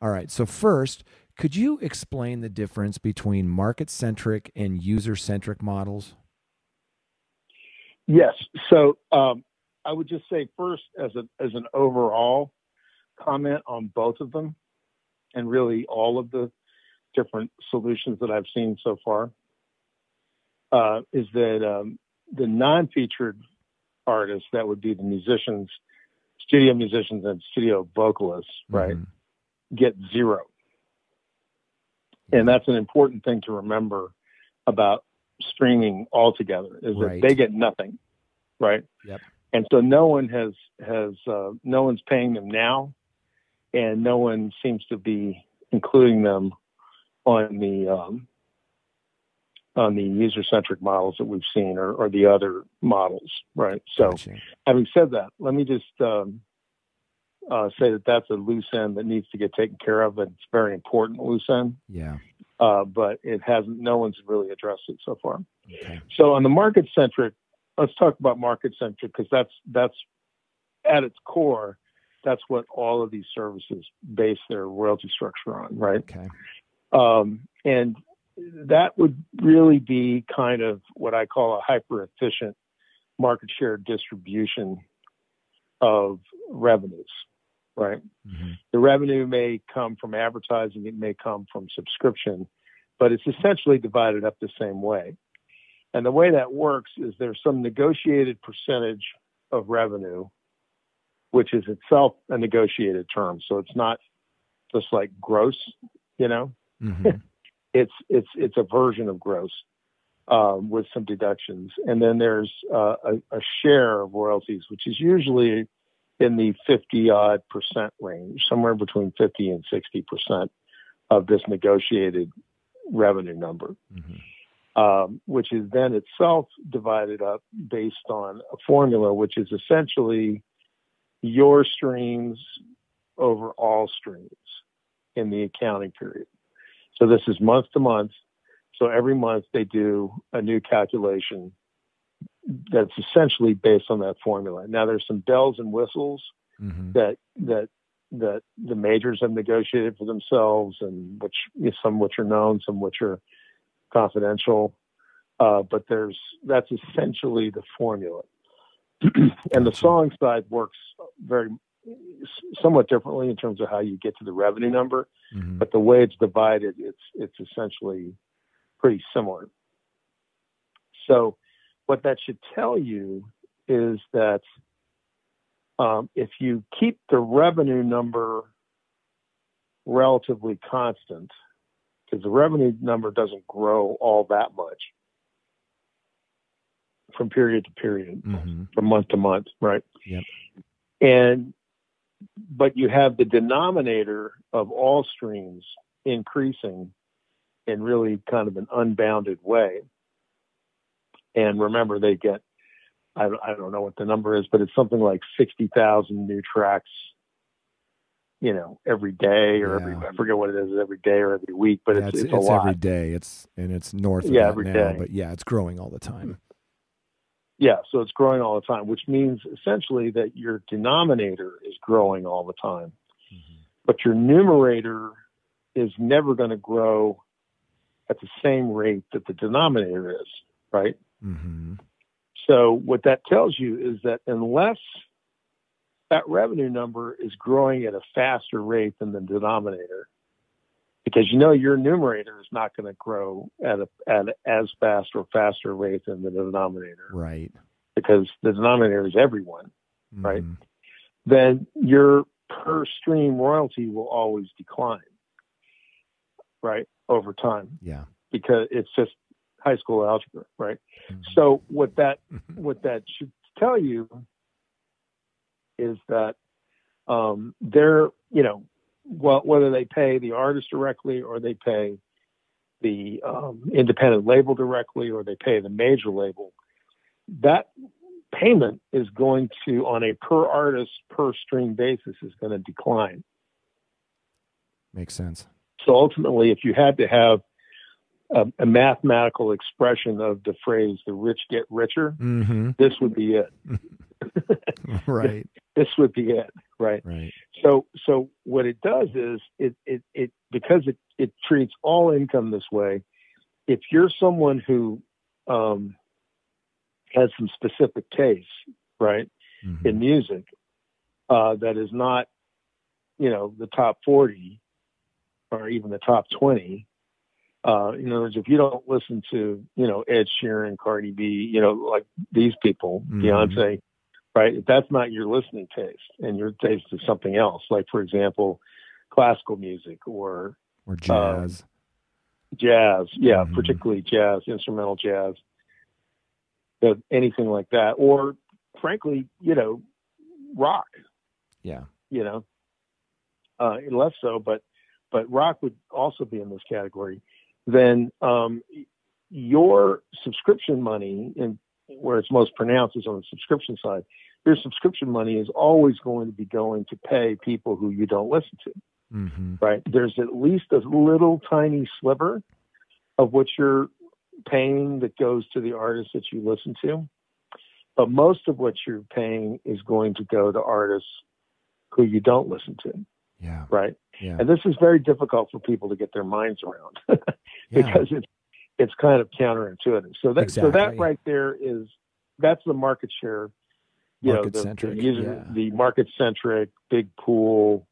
All right. So first, could you explain the difference between market-centric and user-centric models? Yes. So I would just say first, as an overall comment on both of them, and really all of the different solutions that I've seen so far, is that the non-featured artists, that would be the musicians, studio musicians and studio vocalists, right, get zero. And that's an important thing to remember about streaming altogether, is that they get nothing, right? Yep. And so no one has no one's paying them now, and no one seems to be including them on the user-centric models that we've seen, or the other models, right? So, having said that, let me just say that that's a loose end that needs to get taken care of, and it's a very important loose end. Yeah. But it hasn't. No one's really addressed it so far. Okay. So on the market-centric, let's talk about market-centric, because that's at its core, that's what all of these services base their royalty structure on, right? Okay. And that would really be kind of what I call a hyper-efficient market share distribution of revenues, right? Mm-hmm. The revenue may come from advertising, it may come from subscription, but it's essentially divided up the same way. And the way that works is there's some negotiated percentage of revenue, which is itself a negotiated term. So it's not just like gross, you know? Mm-hmm. It's a version of gross with some deductions. And then there's a share of royalties, which is usually in the 50-odd% range, somewhere between 50 and 60% of this negotiated revenue number, which is then itself divided up based on a formula, which is essentially your streams over all streams in the accounting period. So this is month to month. So every month they do a new calculation that's essentially based on that formula. Now there's some bells and whistles that the majors have negotiated for themselves, and some which are known, some which are confidential. But that's essentially the formula. And the song side works somewhat differently in terms of how you get to the revenue number, but the way it's divided, it's essentially pretty similar. So what that should tell you is that if you keep the revenue number relatively constant, because the revenue number doesn't grow all that much from period to period, from month to month, right? Yep. But you have the denominator of all streams increasing in really kind of an unbounded way. And remember, they get, I don't know what the number is, but it's something like 60,000 new tracks, every day or I forget what it is, every day or every week, but it's a lot. Every day. It's north of that every now, day. But it's growing all the time. Yeah, so it's growing all the time, which means essentially that your denominator is growing all the time. But your numerator is never going to grow at the same rate that the denominator is, right? So what that tells you is that unless that revenue number is growing at a faster rate than the denominator, because your numerator is not going to grow at as fast or faster rate than the denominator, right? Because the denominator is everyone, right? Then your per stream royalty will always decline, right, over time. Yeah, because it's just high school algebra, right? So what that should tell you is that they're, whether they pay the artist directly or they pay the independent label directly or they pay the major label, that payment is going to, on a per artist, per stream basis, is going to decline. Makes sense. So ultimately, if you had to have a mathematical expression of the phrase "the rich get richer," this would be it. Right. This would be it, right? Right. So what it does is it because it treats all income this way. If you're someone who has some specific tastes, right, in music, that is not, the top 40 or even the top 20. In other words, if you don't listen to, Ed Sheeran, Cardi B, like these people, Beyonce, right? If that's not your listening taste and your taste is something else, like, for example, classical music or jazz. Jazz, yeah, particularly jazz, instrumental jazz, anything like that. Or, frankly, rock. Yeah. Less so, but rock would also be in this category. Then your subscription money, and where it's most pronounced is on the subscription side, your subscription money is always going to be going to pay people who you don't listen to, right? There's at least a little tiny sliver of what you're paying that goes to the artists that you listen to, but most of what you're paying is going to go to artists who you don't listen to. Yeah. Right. Yeah. And this is very difficult for people to get their minds around because it's kind of counterintuitive. So that right there that's the market share, the market centric, big pool,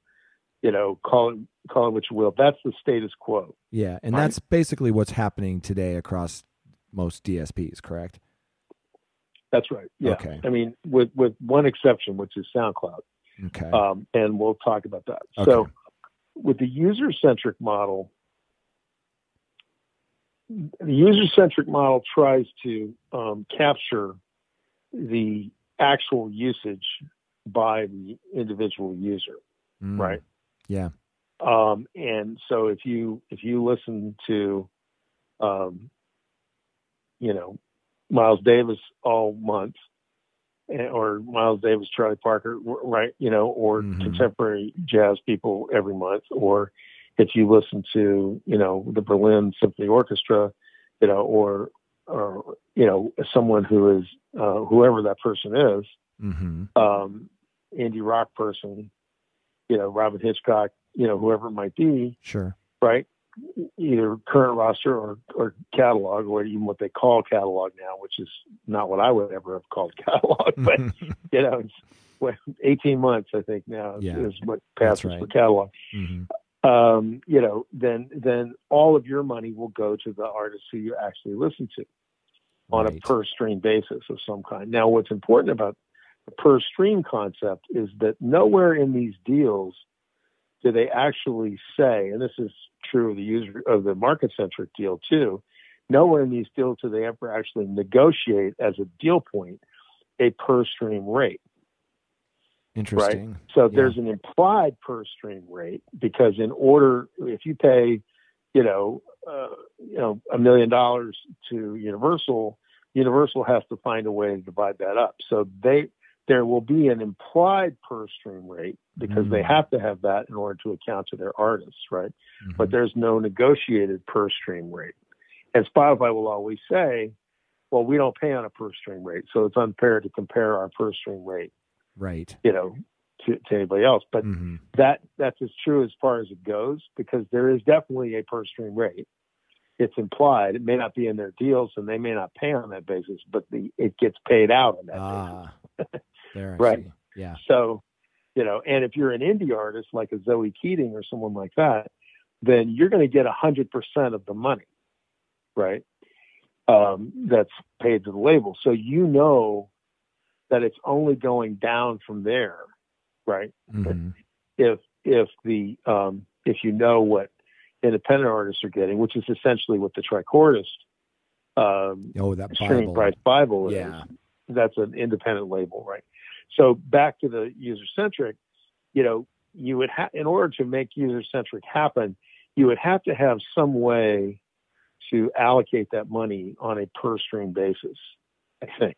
call it what you will. That's the status quo. Yeah. And that's basically what's happening today across most DSPs, correct? That's right. Yeah. Okay. I mean, with one exception, which is SoundCloud. Okay. And we'll talk about that. Okay. So with the user-centric model, tries to capture the actual usage by the individual user, right? Yeah. And so if you listen to, Miles Davis all month, or Miles Davis, Charlie Parker, right? Or contemporary jazz people every month, or if you listen to, the Berlin Symphony Orchestra, or someone who is, whoever that person is, indie rock person, Robin Hitchcock, whoever it might be. Sure. Right. Either current roster or catalog, or even what they call catalog now, which is not what I would ever have called catalog, but it's 18 months, I think now is what passes for catalog. Then all of your money will go to the artists who you actually listen to on a per stream basis of some kind. Now, what's important about the per stream concept is that nowhere in these deals do they actually say, and this is true of the market-centric deal too, nowhere in these deals do they ever actually negotiate as a deal point a per-stream rate. Interesting. Right? So there's an implied per-stream rate because if you pay, $1 million to Universal has to find a way to divide that up. So there will be an implied per stream rate because they have to have that in order to account to their artists, right? But there's no negotiated per stream rate. And Spotify will always say, well, we don't pay on a per stream rate, so it's unfair to compare our per stream rate, right? To anybody else. But that's as true as far as it goes, because there is definitely a per stream rate. It's implied. It may not be in their deals, and they may not pay on that basis, but it gets paid out on that basis. Right. See. Yeah. So, and if you're an indie artist like a Zoe Keating or someone like that, then you're going to get 100% of the money, right? That's paid to the label. So that it's only going down from there, right? If what independent artists are getting, which is essentially what the Tricordist that streaming price Bible is. That's an independent label, right? So back to the user-centric, you would in order to make user-centric happen, you would have to have some way to allocate that money on a per-stream basis, I think.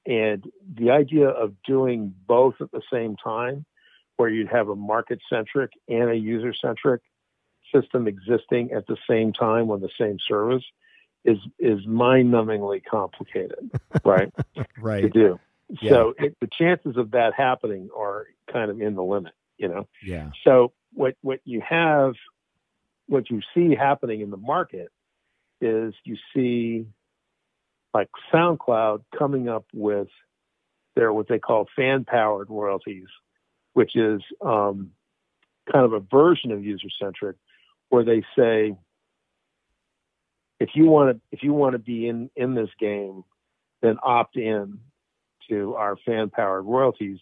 And the idea of doing both at the same time, where you'd have a market-centric and a user-centric system existing at the same time on the same service, is mind-numbingly complicated, right? Right. To do. Yeah. So the chances of that happening are kind of in the limit, Yeah. So what you see happening in the market is you see like SoundCloud coming up with their what they call fan powered royalties, which is kind of a version of user centric, where they say if you want to be in this game, then opt in to our fan powered royalties,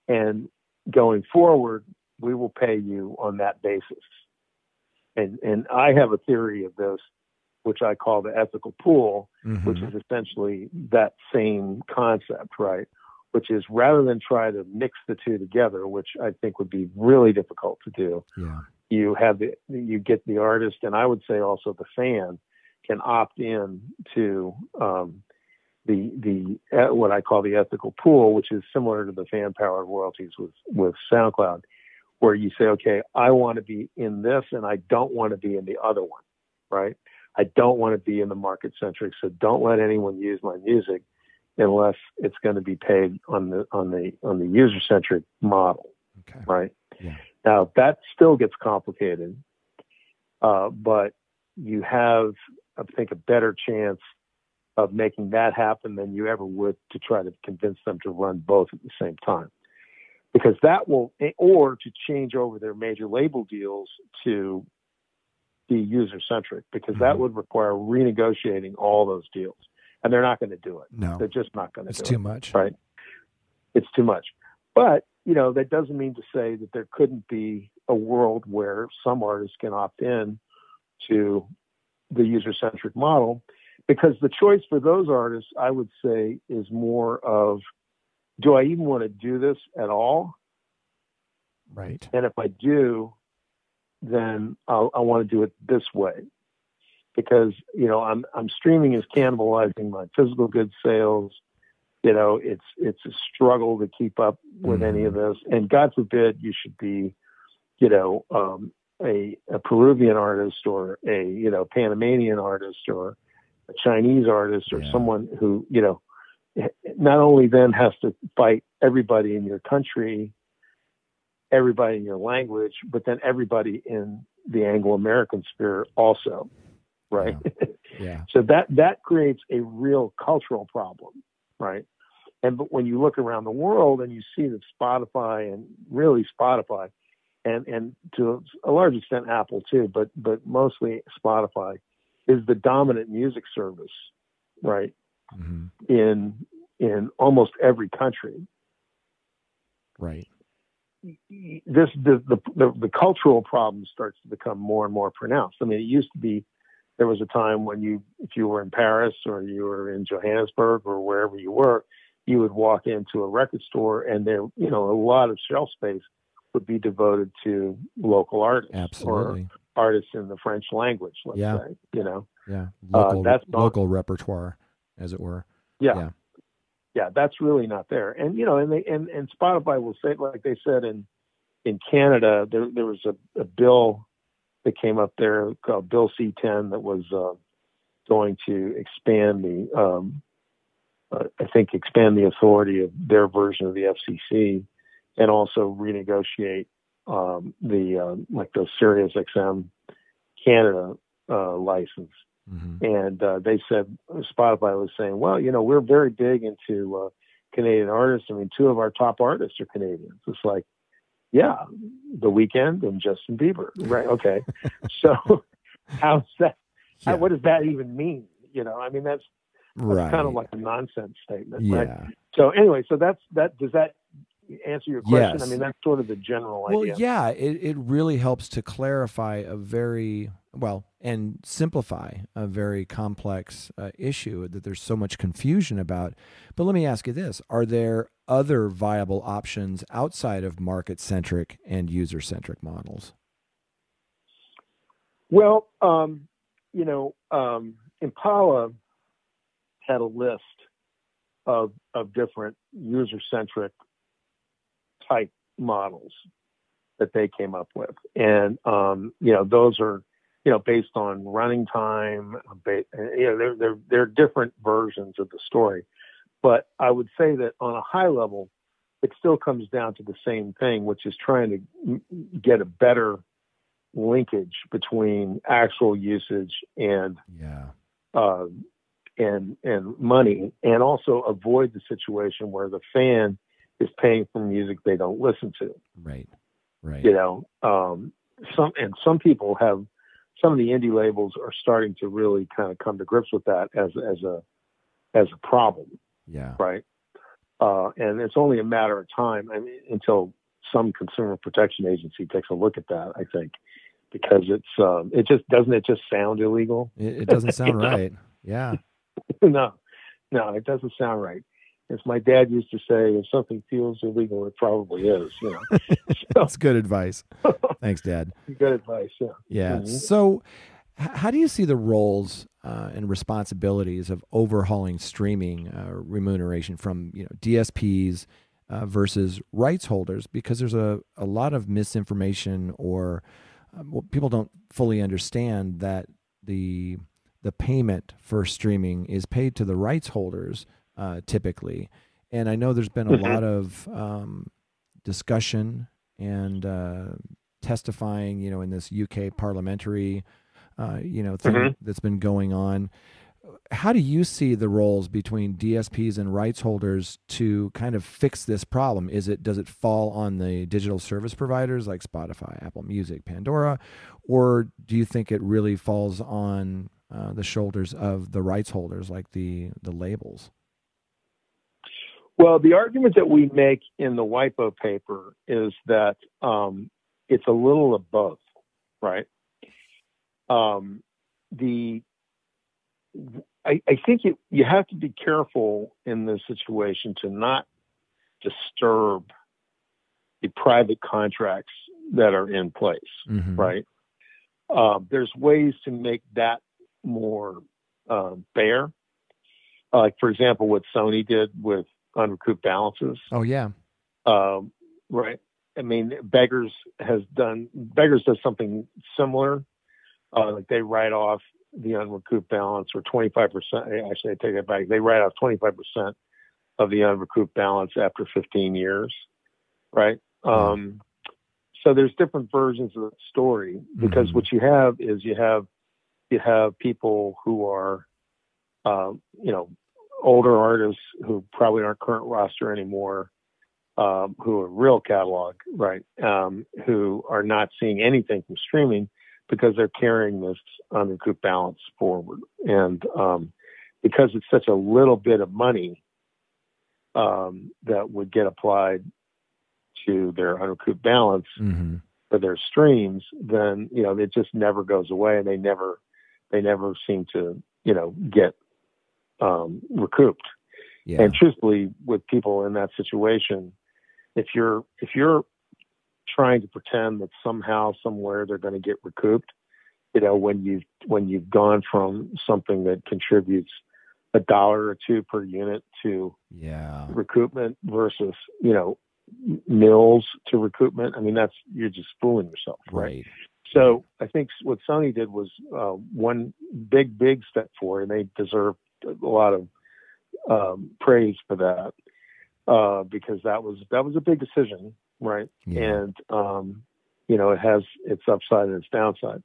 and going forward we will pay you on that basis. And I have a theory of this, which I call the ethical pool, Mm-hmm. which is essentially that same concept, right? Which is rather than try to mix the two together, which I think would be really difficult to do. Yeah. You get the artist, and I would say also the fan can opt in to the what I call the ethical pool, which is similar to the fan powered royalties with SoundCloud, where you say, okay, I want to be in this and I don't want to be in the other one, right? I don't want to be in the market centric, so don't let anyone use my music unless it's going to be paid on the user centric model, Okay. right? Yeah. Now that still gets complicated, but you have, I think, a better chance of making that happen than you ever would to try to convince them to run both at the same time. Because that will, or to change over their major label deals to be user centric, because that would require renegotiating all those deals. And they're not going to do it. No. They're just not going to do it. It's too much. Right. It's too much. But, that doesn't mean to say that there couldn't be a world where some artists can opt in to the user centric model, because the choice for those artists, I would say, is more of, do I even want to do this at all? Right. And if I do, then I want to do it this way, because I'm streaming is cannibalizing my physical goods sales. It's a struggle to keep up with any of this, and God forbid you should be, a Peruvian artist or a Panamanian artist or a Chinese artist or someone who not only then has to fight everybody in your country, everybody in your language, but then everybody in the Anglo-American sphere also, right? Yeah. So that creates a real cultural problem, right? But when you look around the world and you see that Spotify, and really Spotify, and to a large extent Apple too, but mostly Spotify, is the dominant music service, right? In almost every country. Right. The cultural problem starts to become more and more pronounced. I mean, it used to be, there was a time when if you were in Paris or you were in Johannesburg or wherever you were, you would walk into a record store and there, a lot of shelf space would be devoted to local artists. Absolutely. Or artists in the French language, let's say, Yeah. Local repertoire, as it were. Yeah. That's really not there. And, and Spotify will say, like they said in Canada, there was a bill that came up there called Bill C-10 that was going to expand the authority of their version of the FCC, and also renegotiate the Sirius XM Canada license. And they said, Spotify was saying, well, we're very big into Canadian artists. I mean, two of our top artists are Canadians. It's like, yeah, The Weeknd and Justin Bieber, right? Okay. So how's that? What does that even mean? I mean, that's kind of like a nonsense statement, right? So anyway, so that does that answer your question? Yes. I mean, that's sort of the general idea. Well, yeah, it really helps to clarify and simplify a very complex issue that there's so much confusion about. But let me ask you this. Are there other viable options outside of market-centric and user-centric models? Well, Impala had a list of different user-centric type models that they came up with. And, those are, based on running time, they're different versions of the story. But I would say that on a high level, it still comes down to the same thing, which is trying to get a better linkage between actual usage and uh, and money, and also avoid the situation where the fan is paying for music they don't listen to. Right. Right. You know, some people have, some of the indie labels are starting to really kind of come to grips with that as a problem. Yeah. Right. And it's only a matter of time, I mean, until some consumer protection agency takes a look at that, I think, because it just sound illegal. It doesn't sound right. Yeah. No, it doesn't sound right. As my dad used to say, if something feels illegal, it probably is, you know. That's good advice. Thanks, Dad. Good advice. Yeah. Yeah. Mm-hmm. So how do you see the roles and responsibilities of overhauling streaming remuneration from, DSPs versus rights holders? Because there's a lot of misinformation, or people don't fully understand that the payment for streaming is paid to the rights holders typically. And I know there's been a lot of discussion and testifying, in this UK parliamentary thing that's been going on. How do you see the roles between DSPs and rights holders to kind of fix this problem? Does it fall on the digital service providers like Spotify, Apple Music, Pandora, or do you think it really falls on the shoulders of the rights holders, like the labels? Well, the argument that we make in the WIPO paper is that it's a little of both, right? I think you have to be careful in this situation to not disturb the private contracts that are in place, right? There's ways to make that more fair. Like, for example, what Sony did with unrecouped balances. Oh, yeah. Right. I mean, Beggars does something similar. Like they write off the unrecouped balance, or 25%. Actually, I take that back. They write off 25% of the unrecouped balance after 15 years. Right. So there's different versions of the story, because what you have is you have people who are, older artists who probably aren't current roster anymore, who are real catalog, right? Who are not seeing anything from streaming because they're carrying this unrecouped balance forward. And because it's such a little bit of money that would get applied to their unrecouped balance for their streams, then, it just never goes away, and they never seem to, get recouped. Yeah. And truthfully, with people in that situation, if you're trying to pretend that somehow, somewhere they're going to get recouped, when you've gone from something that contributes $1 or $2 per unit to recoupment versus mills to recoupment, I mean, you're just fooling yourself, right? So I think what Sony did was one big step forward, and they deserve a lot of praise for that, because that was a big decision, right? Yeah. And it has its upside and its downside.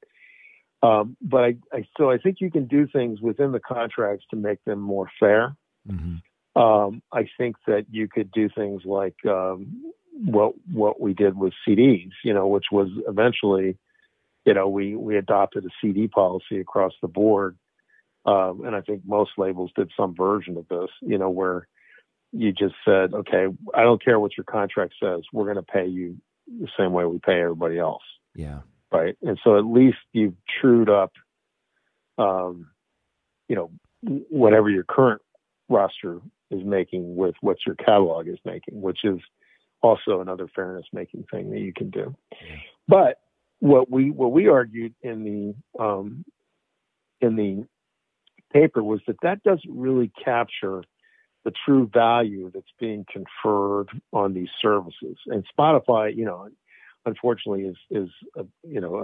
But I think you can do things within the contracts to make them more fair. I think that you could do things like what we did with CDs, which was eventually, we adopted a CD policy across the board. And I think most labels did some version of this, where you just said, okay, I don't care what your contract says, we're going to pay you the same way we pay everybody else. Yeah. Right. And so at least you've trued up, whatever your current roster is making with what your catalog is making, which is also another fairness making thing that you can do. Yeah. But what we argued in the paper was that doesn't really capture the true value that's being conferred on these services. And Spotify, unfortunately is a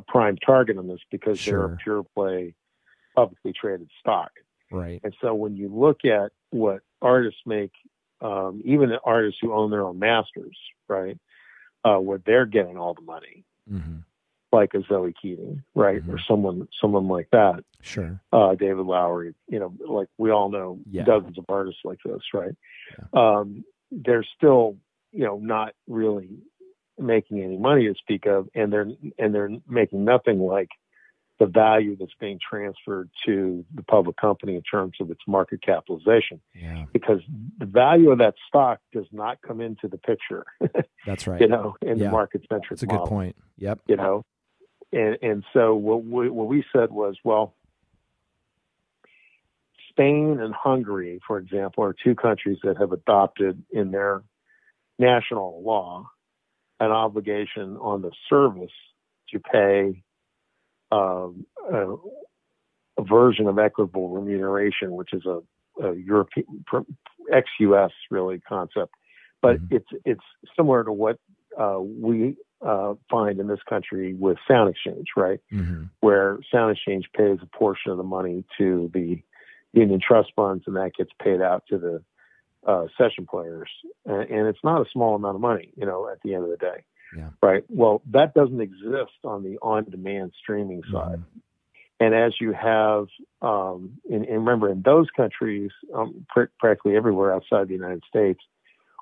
prime target on this, because they're a pure play, publicly traded stock. Right. And so when you look at what artists make even artists who own their own masters, right, where they're getting all the money, mm-hmm. like a Zoe Keating, right, mm-hmm. or someone like that. Sure. David Lowery, like we all know dozens of artists like this, right? Yeah. They're still, not really making any money to speak of, and they're making nothing like the value that's being transferred to the public company in terms of its market capitalization. Yeah. Because the value of that stock does not come into the picture. That's right. In the market-centric That's a model. good point. Yep. And so what we said was, well, Spain and Hungary, for example, are two countries that have adopted in their national law an obligation on the service to pay a version of equitable remuneration, which is a European ex-US really concept, but mm-hmm. it's similar to what we find in this country with Sound Exchange, right? Mm-hmm. Where Sound Exchange pays a portion of the money to the union trust funds, and that gets paid out to the session players, and it's not a small amount of money, at the end of the day. Yeah. Right. Well, that doesn't exist on the on-demand streaming side. Mm-hmm. And as you have, and remember, in those countries, practically everywhere outside the United States,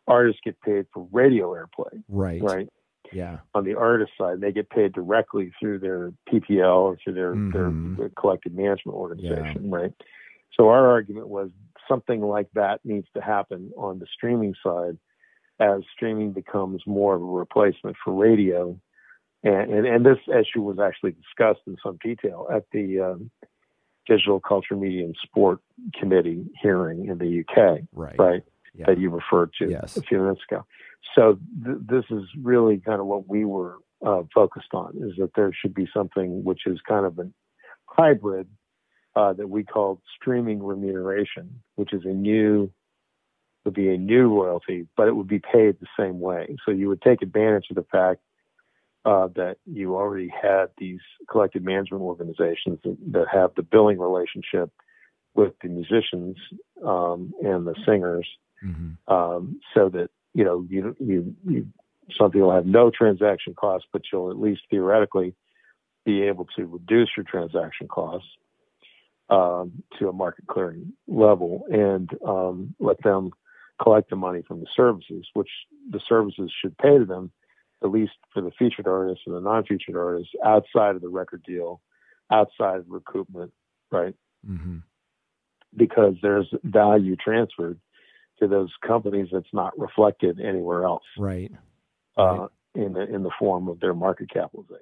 artists get paid for radio airplay. Right. Right. Yeah. On the artist side, they get paid directly through their PPL or through their collective management organization. Yeah. Right. So our argument was something like that needs to happen on the streaming side, as streaming becomes more of a replacement for radio. And this issue was actually discussed in some detail at the Digital Culture, Media and Sport Committee hearing in the UK, right? Yeah. That you referred to a few minutes ago. So this is really kind of what we were focused on, is that there should be something which is kind of a hybrid that we called streaming remuneration, which is would be a new royalty, but it would be paid the same way. So you would take advantage of the fact that you already had these collective management organizations that have the billing relationship with the musicians and the singers, so that you some people have no transaction costs, but you'll at least theoretically be able to reduce your transaction costs to a market clearing level, and let them collect the money from the services, which the services should pay to them, at least for the featured artists and the non-featured artists, outside of the record deal, outside of recoupment, right? Mm-hmm. Because there's value transferred to those companies that's not reflected anywhere else, right? In the form of their market capitalization.